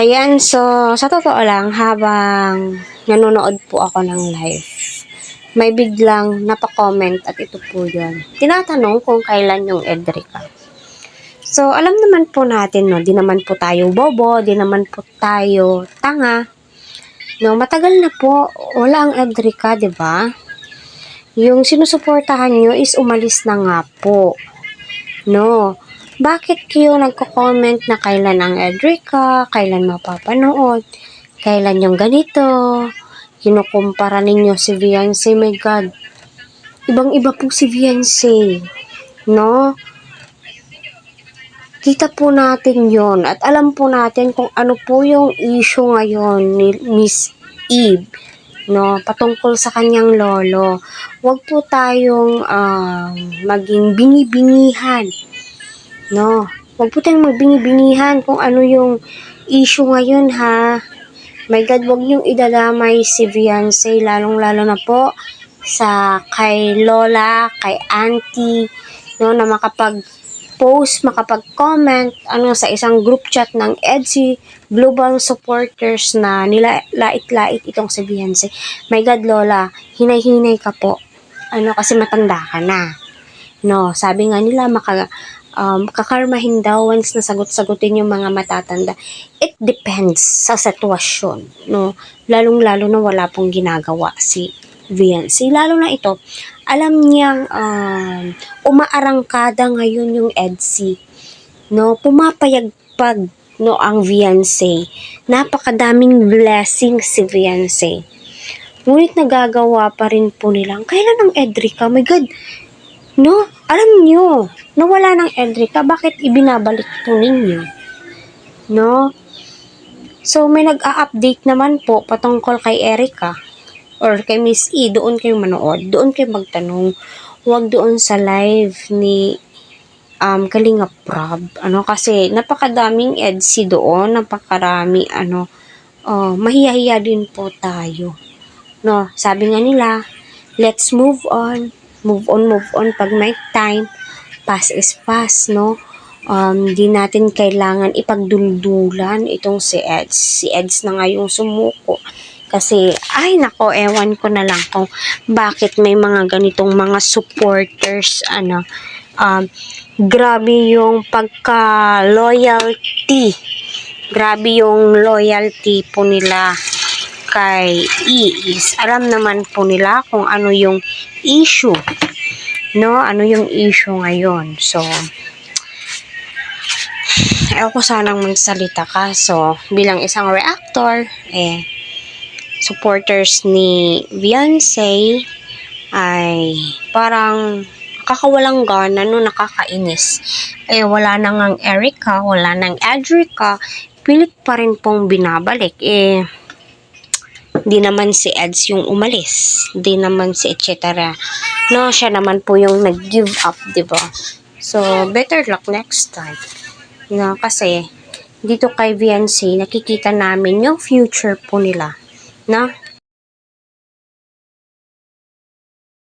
Ayan, so sa totoo lang, habang nanonood po ako ng live, may biglang napa-comment at ito po yun. Tinatanong kung kailan yung Edrica. So, alam naman po natin, no, di naman po tayo bobo, di naman po tayo tanga. No, matagal na po, wala ang Edrica, di ba? Yung sinusuportahan nyo is umalis na nga po. No, bakit kayo nagko-comment na kailan ang Edrica, kailan mapapanood, kailan yung ganito, kinukumpara ninyo si Beyonce, my God. Ibang-iba po si Beyonce, no? Kita po natin yon at alam po natin kung ano po yung issue ngayon ni Miss Eve, no? Patungkol sa kanyang lolo. Huwag po tayong maging bingi-bingihan, no? Huwag po tayong magbingi-bingihan kung ano yung issue ngayon, ha? My God, huwag niyong idadamay si Beyonce, lalong-lalo na po sa kay lola, kay auntie, no, na makapag-post, makapag-comment, sa isang group chat ng EDSI Global Supporters na nila lait-lait itong si Beyonce. My God, lola, hinay-hinay ka po. Kasi matanda ka na. No, sabi nga nila, kakarmahin daw once na sagot-sagutin yung mga matatanda. It depends sa sitwasyon, no? Lalong-lalo na wala pong ginagawa si Beyonce. Lalo na ito, alam niyang umaarangkada ngayon yung EDSI, no? Pumapayagpag, no, ang Beyonce. Napakadaming blessing si Beyonce. Ngunit nagagawa pa rin po nilang, kailan ang Edrica? My God, no? Alam nyo, nawala ng Edrica, bakit ibinabalik po ninyo? No? So, may nag-a-update naman po patungkol kay Erica or kay Miss E. Doon kayo manood, doon kayo magtanong. Huwag doon sa live ni Kalinga Prab. Kasi napakadaming EDSI doon, napakarami, mahiyahiya din po tayo. No? Sabi nga nila, let's move on. Move on pag may time. Pass is pass, no? Di natin kailangan ipagduldulan itong si Eds. Si Eds na nga yung sumuko. Kasi, ay nako, ewan ko na lang kung bakit may mga ganitong mga supporters, grabe yung pagka-loyalty. Grabe yung loyalty po nila kay Iis. Alam naman po nila kung ano yung issue, no? Ano yung issue ngayon. So, ayaw ko sanang magsalita ka. So, bilang isang reactor, supporters ni Beyonce ay parang kakawalang gana, no, nakakainis. Wala nang ang Erica, wala nang Edrica, pilit pa rin pong binabalik. Di naman si Eds yung umalis. Di naman si etc. No, siya naman po yung nag-give up, diba? So, better luck next time. No, kasi, dito kay Beyonce, nakikita namin yung future po nila. No?